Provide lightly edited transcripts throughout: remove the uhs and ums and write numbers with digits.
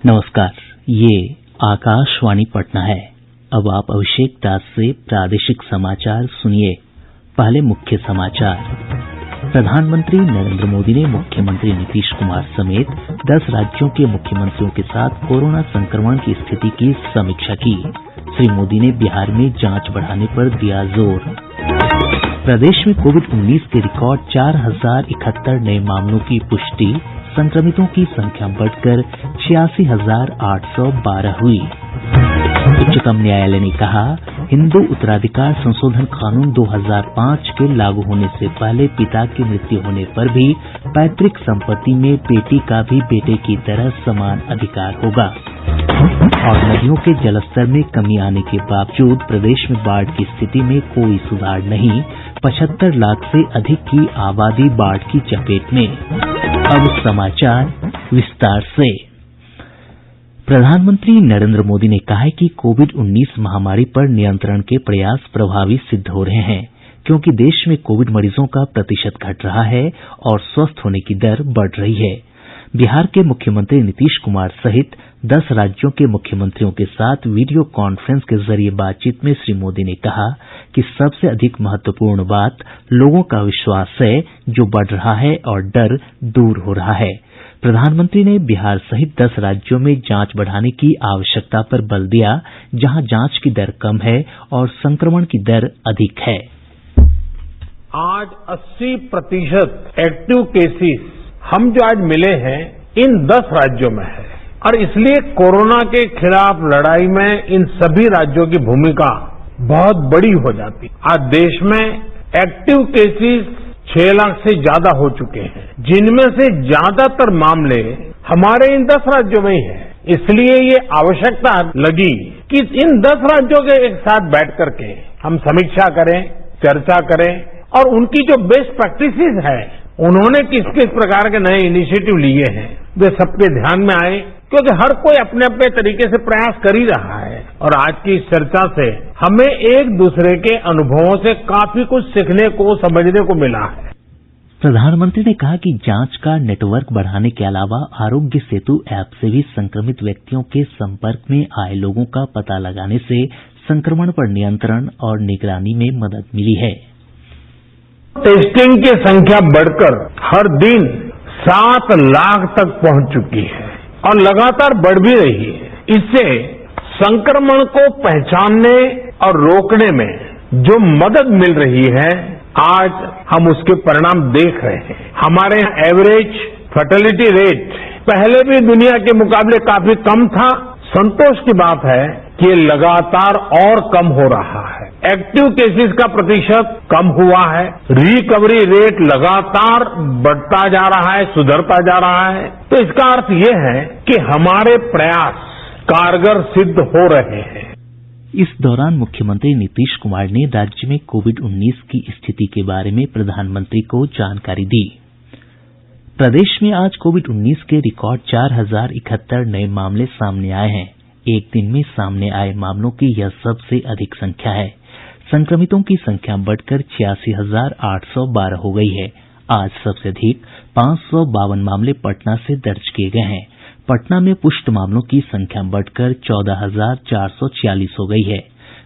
नमस्कार, ये आकाशवाणी पटना है। अब आप अभिषेक दास से प्रादेशिक समाचार सुनिए। पहले मुख्य समाचार। प्रधानमंत्री नरेंद्र मोदी ने मुख्यमंत्री नीतीश कुमार समेत 10 राज्यों के मुख्यमंत्रियों के साथ कोरोना संक्रमण की स्थिति की समीक्षा की। श्री मोदी ने बिहार में जांच बढ़ाने पर दिया जोर। प्रदेश में कोविड-19 के रिकॉर्ड 4071 नये मामलों की पुष्टि। संक्रमितों की संख्या बढ़कर 86,812 हुई। उच्चतम न्यायालय ने कहा, हिन्दू उत्तराधिकार संशोधन कानून 2005 के लागू होने से पहले पिता की मृत्यु होने पर भी पैतृक संपत्ति में बेटी का भी बेटे की तरह समान अधिकार होगा। और नदियों के जलस्तर में कमी आने के बावजूद प्रदेश में बाढ़ की स्थिति में कोई सुधार नहीं। 75 लाख से अधिक की आबादी बाढ़ की चपेट में। अब समाचार विस्तार से। प्रधानमंत्री नरेंद्र मोदी ने कहा है कि कोविड-19 महामारी पर नियंत्रण के प्रयास प्रभावी सिद्ध हो रहे हैं, क्योंकि देश में कोविड मरीजों का प्रतिशत घट रहा है और स्वस्थ होने की दर बढ़ रही है। बिहार के मुख्यमंत्री नीतीश कुमार सहित 10 राज्यों के मुख्यमंत्रियों के साथ वीडियो कॉन्फ्रेंस के जरिए बातचीत में श्री मोदी ने कहा कि सबसे अधिक महत्वपूर्ण बात लोगों का विश्वास है, जो बढ़ रहा है और डर दूर हो रहा है। प्रधानमंत्री ने बिहार सहित 10 राज्यों में जांच बढ़ाने की आवश्यकता पर बल दिया, जहां जांच की दर कम है और संक्रमण की दर अधिक है। आज 80% एक्टिव केसेस हम जो आज मिले हैं इन 10 राज्यों में है, और इसलिए कोरोना के खिलाफ लड़ाई में इन सभी राज्यों की भूमिका बहुत बड़ी हो जाती है। आज देश में एक्टिव केसेस 6 लाख से ज्यादा हो चुके हैं, जिनमें से ज्यादातर मामले हमारे इन 10 राज्यों में ही है। इसलिए ये आवश्यकता लगी कि इन 10 राज्यों के एक साथ बैठ करके हम समीक्षा करें, चर्चा करें, और उनकी जो बेस्ट प्रैक्टिसेस है, उन्होंने किस किस प्रकार के नए इनिशिएटिव लिए हैं, वे सबके ध्यान में आए, क्योंकि हर कोई अपने अपने तरीके से प्रयास कर ही रहा है। और आज की इस चर्चा से हमें एक दूसरे के अनुभवों से काफी कुछ सीखने को, समझने को मिला है। प्रधानमंत्री ने कहा कि जांच का नेटवर्क बढ़ाने के अलावा आरोग्य सेतु ऐप से भी संक्रमित व्यक्तियों के संपर्क में आए लोगों का पता लगाने से संक्रमण पर नियंत्रण और निगरानी में मदद मिली है। टेस्टिंग की संख्या बढ़कर हर दिन 7 लाख तक पहुंच चुकी है और लगातार बढ़ भी रही है। इससे संक्रमण को पहचानने और रोकने में जो मदद मिल रही है, आज हम उसके परिणाम देख रहे हैं। हमारे यहाँ एवरेज फर्टिलिटी रेट पहले भी दुनिया के मुकाबले काफी कम था। संतोष की बात है कि ये लगातार और कम हो रहा है। एक्टिव केसेस का प्रतिशत कम हुआ है। रिकवरी रेट लगातार बढ़ता जा रहा है, सुधरता जा रहा है। तो इसका अर्थ ये है कि हमारे प्रयास कारगर सिद्ध हो रहे हैं। इस दौरान मुख्यमंत्री नीतीश कुमार ने राज्य में कोविड-19 की स्थिति के बारे में प्रधानमंत्री को जानकारी दी। प्रदेश में आज कोविड-19 के रिकॉर्ड 4071 नये मामले सामने आए हैं। एक दिन में सामने आए मामलों की यह सबसे अधिक संख्या है। संक्रमितों की संख्या बढ़कर 86,812 हो गई है। आज सबसे अधिक 552 मामले पटना से दर्ज किए गए हैं। पटना में पुष्ट मामलों की संख्या बढ़कर 14,446 हो गई है।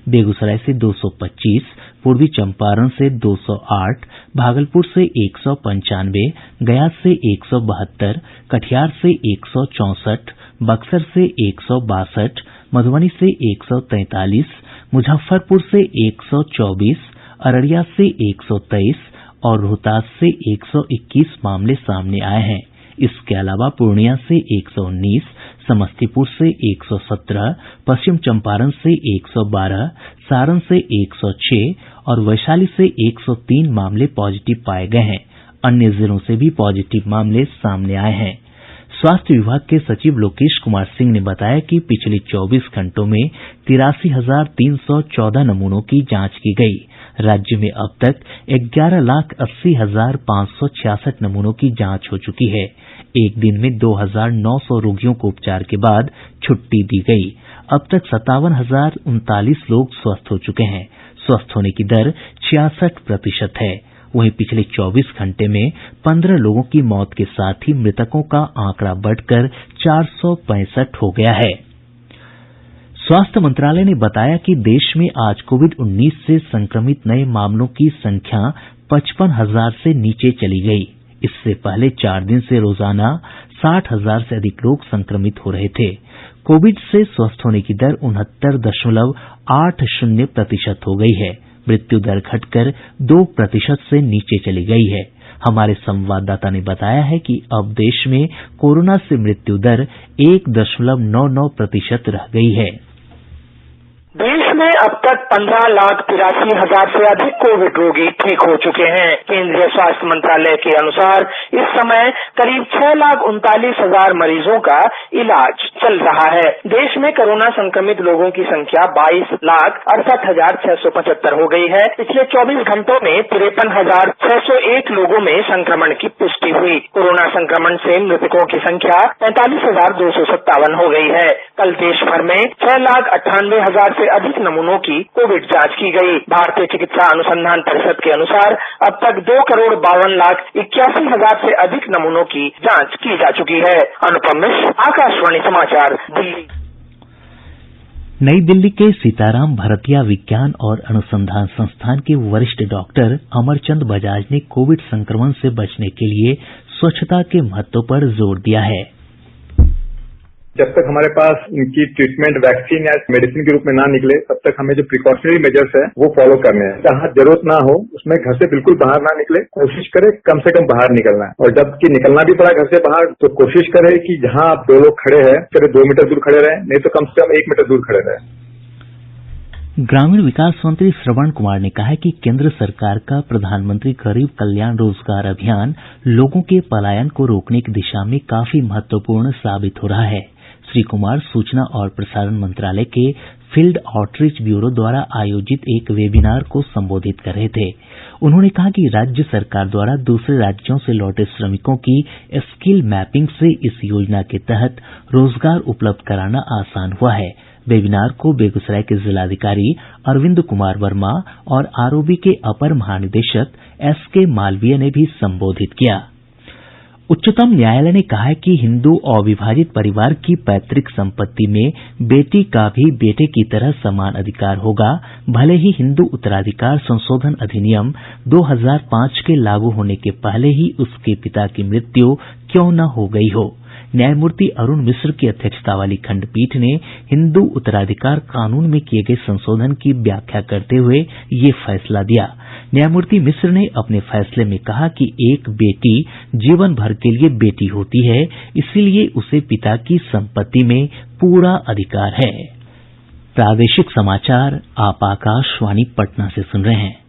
बेगूसराय से 225, पूर्वी चंपारण से 208, भागलपुर से 195, गया से 172, कटिहार से 164, बक्सर से 162, मधुबनी से 143, मुजफ्फरपुर से 124, अररिया से 123 और रोहतास से 121 मामले सामने आए हैं। इसके अलावा पूर्णिया से 119, समस्तीपुर से 117, पश्चिम चंपारण से 112, सारण से 106 और वैशाली से 103 मामले पॉजिटिव पाए गए हैं। अन्य जिलों से भी पॉजिटिव मामले सामने आए हैं। स्वास्थ्य विभाग के सचिव लोकेश कुमार सिंह ने बताया कि पिछले 24 घंटों में 83,314 नमूनों की जांच की गई। राज्य में अब तक 11,80,566 नमूनों की जांच हो चुकी है। एक दिन में 2,900 रोगियों को उपचार के बाद छुट्टी दी गई। अब तक 57,039 लोग स्वस्थ हो चुके हैं। स्वस्थ होने की दर 66% है। वहीं पिछले 24 घंटे में 15 लोगों की मौत के साथ ही मृतकों का आंकड़ा बढ़कर 465 हो गया है। स्वास्थ्य मंत्रालय ने बताया कि देश में आज कोविड-19 से संक्रमित नये मामलों की संख्या 55,000 से नीचे चली गई। इससे पहले 4 दिन से रोजाना 60,000 से अधिक लोग संक्रमित हो रहे थे। कोविड से स्वस्थ होने की दर 69.80% हो गई है। मृत्यु दर घटकर 2% से नीचे चली गई है। हमारे संवाददाता ने बताया है कि अब देश में कोरोना से मृत्यु दर 1.99% रह गई है। देश में अब तक 15,83,000 से अधिक कोविड रोगी ठीक हो चुके हैं। केंद्रीय स्वास्थ्य मंत्रालय के अनुसार इस समय करीब 6,39,000 मरीजों का इलाज चल रहा है। देश में कोरोना संक्रमित लोगों की संख्या 22,68,675 हो गई है। पिछले 24 घंटों में 53,601 लोगों में संक्रमण की पुष्टि हुई। कोरोना संक्रमण से मृतकों की संख्या 45,257 हो गई है। कल देश भर में 6,98,000 से अधिक नमूनों की कोविड जांच की गई। भारतीय चिकित्सा अनुसंधान परिषद के अनुसार अब तक 2,52,81,000 से अधिक नमूनों की जांच की जा चुकी है। अनुपम मिश्र, आकाशवाणी समाचार, दिल्ली। नई दिल्ली के सीताराम भरतिया विज्ञान और अनुसंधान संस्थान के वरिष्ठ डॉक्टर अमरचंद बजाज ने कोविड संक्रमण से बचने के लिए स्वच्छता के महत्व पर जोर दिया है। जब तक हमारे पास इनकी ट्रीटमेंट वैक्सीन या मेडिसिन के रूप में ना निकले, तब तक हमें जो प्रिकॉशनरी मेजर्स है वो फॉलो करने हैं। जहां जरूरत ना हो उसमें घर से बिल्कुल बाहर ना निकले, कोशिश करें कम से कम बाहर निकलना है। और जबकि निकलना भी पड़ा घर से बाहर तो कोशिश करें कि जहां आप 2 लोग खड़े हैं करीब 2 मीटर दूर खड़े रहें, नहीं तो कम से कम 1 मीटर दूर खड़े रहें। ग्रामीण विकास मंत्री श्रवण कुमार ने कहा है कि केंद्र सरकार का प्रधानमंत्री गरीब कल्याण रोजगार अभियान लोगों के पलायन को रोकने की दिशा में काफी महत्वपूर्ण साबित हो रहा है। श्री कुमार सूचना और प्रसारण मंत्रालय के फील्ड आउटरीच ब्यूरो द्वारा आयोजित एक वेबिनार को संबोधित कर रहे थे। उन्होंने कहा कि राज्य सरकार द्वारा दूसरे राज्यों से लौटे श्रमिकों की स्किल मैपिंग से इस योजना के तहत रोजगार उपलब्ध कराना आसान हुआ है। वेबिनार को बेगूसराय के जिलाधिकारी अरविंद कुमार वर्मा और आरओबी के अपर महानिदेशक एसके मालवीय ने भी संबोधित किया। उच्चतम न्यायालय ने कहा है कि हिन्दू अविभाजित परिवार की पैतृक संपत्ति में बेटी का भी बेटे की तरह समान अधिकार होगा, भले ही हिन्दू उत्तराधिकार संशोधन अधिनियम 2005 के लागू होने के पहले ही उसके पिता की मृत्यु क्यों न हो गई हो। न्यायमूर्ति अरुण मिश्र की अध्यक्षता वाली खंडपीठ ने हिन्दू उत्तराधिकार कानून में किए गए संशोधन की व्याख्या करते हुए ये फैसला दिया। न्यायमूर्ति मिश्र ने अपने फैसले में कहा कि एक बेटी जीवन भर के लिए बेटी होती है, इसीलिए उसे पिता की संपत्ति में पूरा अधिकार है। प्रादेशिक समाचार आप आकाशवाणी पटना से सुन रहे हैं।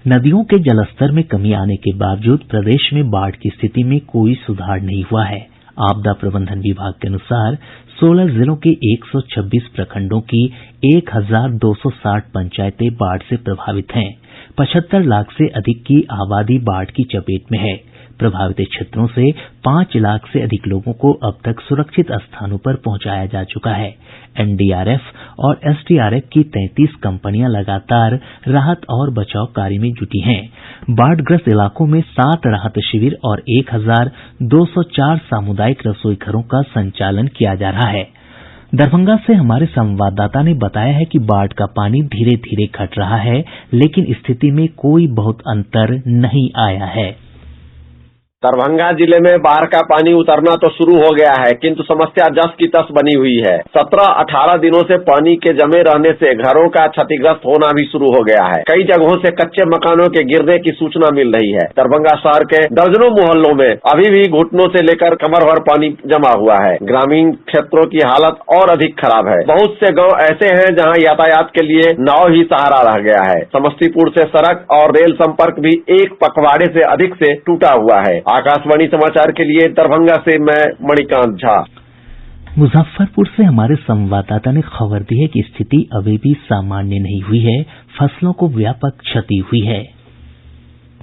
नदियों के जलस्तर में कमी आने के बावजूद प्रदेश में बाढ़ की स्थिति में कोई सुधार नहीं हुआ है। आपदा प्रबंधन विभाग के अनुसार 16 जिलों के 126 प्रखंडों की 1,260 पंचायतें बाढ़ से प्रभावित हैं। 75 लाख से अधिक की आबादी बाढ़ की चपेट में है। प्रभावित क्षेत्रों से 5 लाख से अधिक लोगों को अब तक सुरक्षित स्थानों पर पहुंचाया जा चुका है। एनडीआरएफ और एसडीआरएफ की 33 कंपनियां लगातार राहत और बचाव कार्य में जुटी हैं। बाढ़ग्रस्त इलाकों में 7 राहत शिविर और 1,204 सामुदायिक रसोई घरों का संचालन किया जा रहा है। दरभंगा से हमारे संवाददाता ने बताया है कि बाढ़ का पानी धीरे धीरे घट रहा है, लेकिन स्थिति में कोई बहुत अंतर नहीं आया है। दरभंगा जिले में बाढ़ का पानी उतरना तो शुरू हो गया है, किंतु समस्या जस की तस बनी हुई है। 17-18 दिनों से पानी के जमे रहने से घरों का क्षतिग्रस्त होना भी शुरू हो गया है। कई जगहों से कच्चे मकानों के गिरने की सूचना मिल रही है। दरभंगा शहर के दर्जनों मोहल्लों में अभी भी घुटनों से लेकर कमर भर पानी जमा हुआ है। ग्रामीण क्षेत्रों की हालत और अधिक खराब है। बहुत से गाँव ऐसे हैं जहाँ यातायात के लिए नाव ही सहारा रह गया है। समस्तीपुर से सड़क और रेल संपर्क भी एक पखवाड़े से अधिक से टूटा हुआ है। आकाशवाणी समाचार के लिए दरभंगा से मैं मणिकांत झा। मुजफ्फरपुर से हमारे संवाददाता ने खबर दी है कि स्थिति अभी भी सामान्य नहीं हुई है, फसलों को व्यापक क्षति हुई है।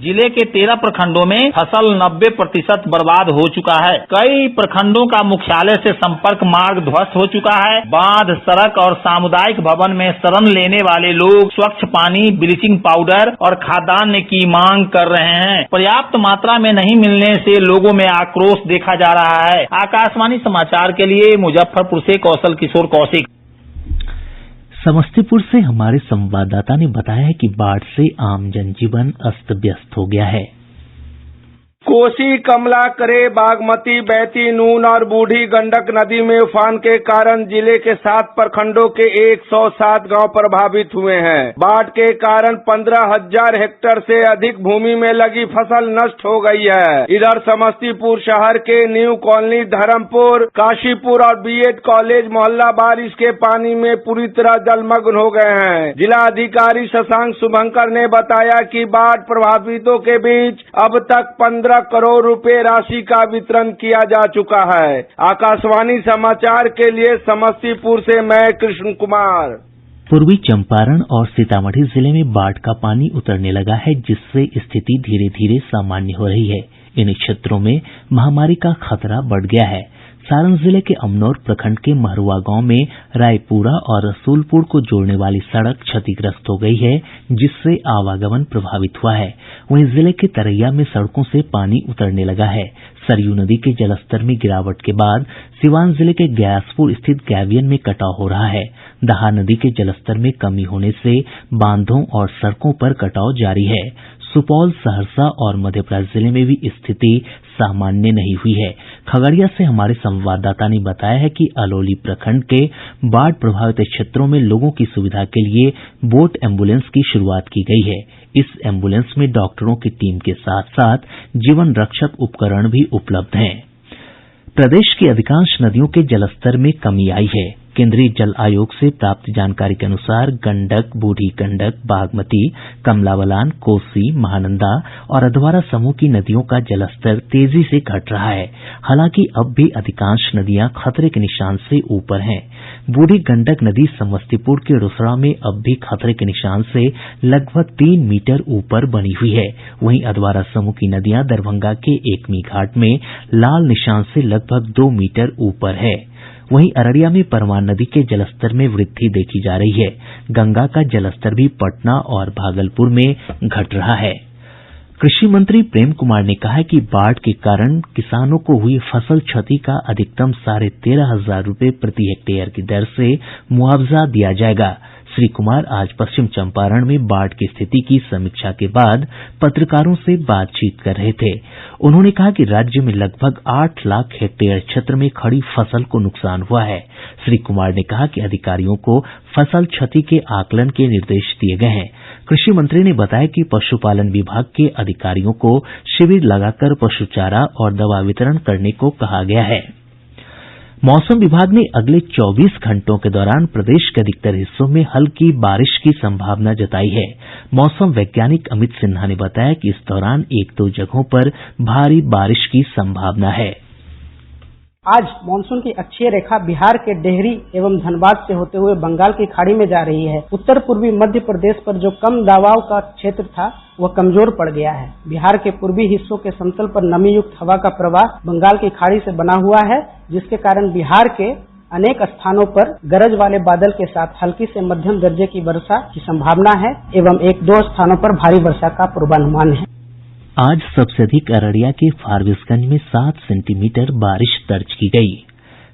जिले के 13 प्रखंडों में फसल 90% बर्बाद हो चुका है। कई प्रखंडों का मुख्यालय से संपर्क मार्ग ध्वस्त हो चुका है। बांध, सड़क और सामुदायिक भवन में शरण लेने वाले लोग स्वच्छ पानी, ब्लीचिंग पाउडर और खाद्यान्न की मांग कर रहे हैं। पर्याप्त मात्रा में नहीं मिलने से लोगों में आक्रोश देखा जा रहा है। आकाशवाणी समाचार के लिए मुजफ्फरपुर से कौशल किशोर कौशिक। समस्तीपुर से हमारे संवाददाता ने बताया है कि बाढ़ से आम जनजीवन अस्त व्यस्त हो गया है। कोसी, कमला, करेह, बागमती, बैती, नून और बूढ़ी गंडक नदी में उफान के कारण जिले के 7 प्रखंडों के 107 गांव प्रभावित हुए हैं। बाढ़ के कारण 15,000 हेक्टेयर से अधिक भूमि में लगी फसल नष्ट हो गई है। इधर समस्तीपुर शहर के न्यू कॉलोनी, धर्मपुर, काशीपुर और बीएड कॉलेज मोहल्ला बारिश के पानी में पूरी तरह जलमग्न हो गए हैं। जिला अधिकारी शशांक शुभंकर ने बताया कि बाढ़ प्रभावितों के बीच अब तक 15 करोड़ रुपए राशि का वितरण किया जा चुका है। आकाशवाणी समाचार के लिए समस्तीपुर से मैं कृष्ण कुमार। पूर्वी चंपारण और सीतामढ़ी जिले में बाढ़ का पानी उतरने लगा है, जिससे स्थिति धीरे धीरे सामान्य हो रही है। इन क्षेत्रों में महामारी का खतरा बढ़ गया है। सारण जिले के अमनौर प्रखंड के महरुआ गांव में रायपुरा और रसूलपुर को जोड़ने वाली सड़क क्षतिग्रस्त हो गई है, जिससे आवागमन प्रभावित हुआ है। वहीं जिले के तरैया में सड़कों से पानी उतरने लगा है। सरयू नदी के जलस्तर में गिरावट के बाद सिवान जिले के ग्यासपुर स्थित गैवियन में कटाव हो रहा है। दहा नदी के जलस्तर में कमी होने से बांधों और सड़कों पर कटाव जारी है। सुपौल, सहरसा और मधेपुरा जिले में भी स्थिति सामान्य नहीं हुई है। खगड़िया से हमारे संवाददाता ने बताया है कि अलौली प्रखंड के बाढ़ प्रभावित क्षेत्रों में लोगों की सुविधा के लिए बोट एम्बुलेंस की शुरुआत की गई है। इस एम्बुलेंस में डॉक्टरों की टीम के साथ साथ जीवन रक्षक उपकरण भी उपलब्ध हैं। प्रदेश की अधिकांश नदियों के जलस्तर में कमी आई है। केंद्रीय जल आयोग से प्राप्त जानकारी के अनुसार गंडक, बूढ़ी गंडक, बागमती, कमला बलान, कोसी, महानंदा और अधवारा समूह की नदियों का जलस्तर तेजी से घट रहा है। हालांकि अब भी अधिकांश नदियां खतरे के निशान से ऊपर हैं। बूढ़ी गंडक नदी समस्तीपुर के रोसड़ा में अब भी खतरे के निशान से लगभग 3 मीटर ऊपर बनी हुई है। वहीं अधवारा समूह की नदियां दरभंगा के एकमी घाट में लाल निशान से लगभग 2 मीटर ऊपर है। वहीं अररिया में परमान नदी के जलस्तर में वृद्धि देखी जा रही है। गंगा का जलस्तर भी पटना और भागलपुर में घट रहा है। कृषि मंत्री प्रेम कुमार ने कहा है कि बाढ़ के कारण किसानों को हुई फसल क्षति का अधिकतम 13,500 रूपये प्रति हेक्टेयर की दर से मुआवजा दिया जाएगा। श्री कुमार आज पश्चिम चंपारण में बाढ़ की स्थिति की समीक्षा के बाद पत्रकारों से बातचीत कर रहे थे। उन्होंने कहा कि राज्य में लगभग 8 लाख हेक्टेयर क्षेत्र में खड़ी फसल को नुकसान हुआ है। श्री कुमार ने कहा कि अधिकारियों को फसल क्षति के आकलन के निर्देश दिए गए हैं। कृषि मंत्री ने बताया कि पशुपालन विभाग के अधिकारियों को शिविर लगाकर पशु चारा और दवा वितरण करने को कहा गया है। मौसम विभाग ने अगले 24 घंटों के दौरान प्रदेश के अधिकतर हिस्सों में हल्की बारिश की संभावना जताई है। मौसम वैज्ञानिक अमित सिन्हा ने बताया कि इस दौरान 1-2 जगहों पर भारी बारिश की संभावना है। आज मानसून की अक्षीय रेखा बिहार के डेहरी एवं धनबाद से होते हुए बंगाल की खाड़ी में जा रही है। उत्तर पूर्वी मध्य प्रदेश पर जो कम दबाव का क्षेत्र था वह कमजोर पड़ गया है। बिहार के पूर्वी हिस्सों के समतल पर नमी युक्त हवा का प्रवाह बंगाल की खाड़ी से बना हुआ है, जिसके कारण बिहार के अनेक स्थानों पर गरज वाले बादल के साथ हल्की से मध्यम दर्जे की वर्षा की संभावना है एवं 1-2 स्थानों पर भारी वर्षा का पूर्वानुमान है। आज सबसे अधिक अररिया के फारबिसगंज में 7 सेंटीमीटर बारिश दर्ज की गई।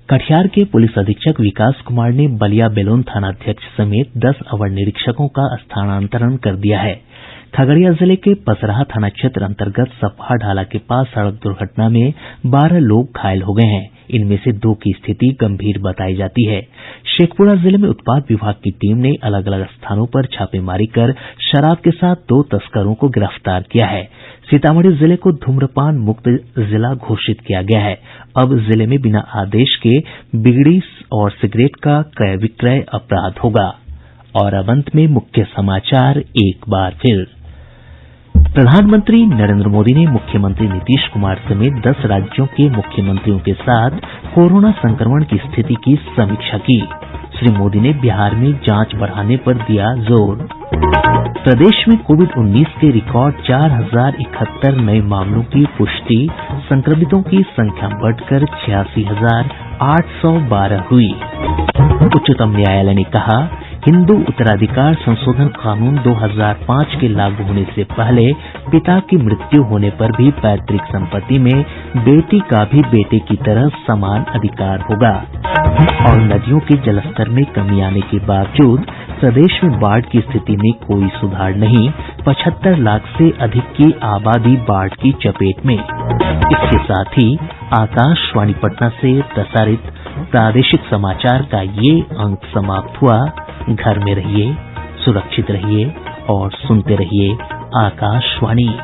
कटिहार के पुलिस अधीक्षक विकास कुमार ने बलिया बेलोन थानाध्यक्ष समेत 10 अवर निरीक्षकों का स्थानांतरण कर दिया है। खगड़िया जिले के पसराहा थाना क्षेत्र अंतर्गत सपहा ढाला के पास सड़क दुर्घटना में 12 लोग घायल हो गए हैं। इनमें से 2 की स्थिति गंभीर बताई जाती है। शेखपुरा जिले में उत्पाद विभाग की टीम ने अलग अलग स्थानों पर छापेमारी कर शराब के साथ 2 तस्करों को गिरफ्तार किया है। सीतामढ़ी जिले को धूम्रपान मुक्त जिला घोषित किया गया है। अब जिले में बिना आदेश के बिगड़ी और सिगरेट का क्रय विक्रय अपराध होगा। और अब अंत में मुख्य समाचार एक बार फिर। प्रधानमंत्री नरेंद्र मोदी ने मुख्यमंत्री नीतीश कुमार समेत 10 राज्यों के मुख्यमंत्रियों के साथ कोरोना संक्रमण की स्थिति की समीक्षा की। श्री मोदी ने बिहार में जांच बढ़ाने पर दिया जोर। प्रदेश में कोविड-19 के रिकॉर्ड 4071 नए मामलों की पुष्टि, संक्रमितों की संख्या बढ़कर 86,812 हुई। उच्चतम न्यायालय ने कहा, हिंदू उत्तराधिकार संशोधन कानून 2005 के लागू होने से पहले पिता की मृत्यु होने पर भी पैतृक संपत्ति में बेटी का भी बेटे की तरह समान अधिकार होगा। और नदियों के जलस्तर में कमी आने के बावजूद प्रदेश में बाढ़ की स्थिति में कोई सुधार नहीं, 75 लाख से अधिक की आबादी बाढ़ की चपेट में। इसके साथ ही आकाशवाणी पटना से प्रसारित प्रादेशिक समाचार का ये अंक समाप्त हुआ। घर में रहिए, सुरक्षित रहिए और सुनते रहिए आकाशवाणी।